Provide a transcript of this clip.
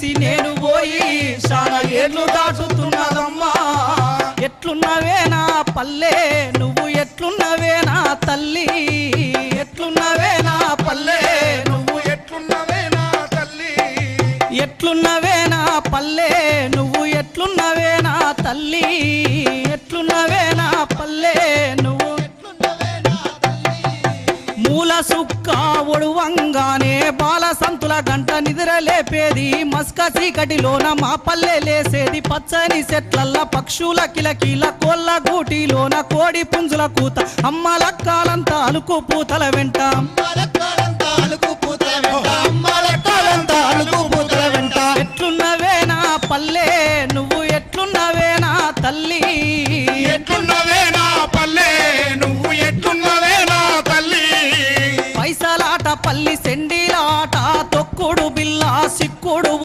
విడిసి నేను పోయి చాలా ఏళ్ళు దాటుతున్నదమ్మా ఎట్లున్నవే నా పల్లె నువ్వు ఎట్లున్నవే నా తల్లి ఎట్లున్నవే నా పల్లె నువ్వు ఎట్లున్నవే నా తల్లి ఎట్లున్నవే నా పల్లె నువ్వు ఎట్లున్నవే నా తల్లి ఎట్లున్నవే నా పల్లె నువ్వు మూల సుక్క ఒడువంగానే బాల సంతుల గంట నిద్రలేపేది మస్క చీకటిలోన మా పల్లె లేసేది పచ్చని చెట్లల్ల పక్షుల కిలకిల కోళ్ళ గూటిలోన కోడి పుంజుల కూత అమ్మలక్కాలంతా అలుకు పూతల వెంట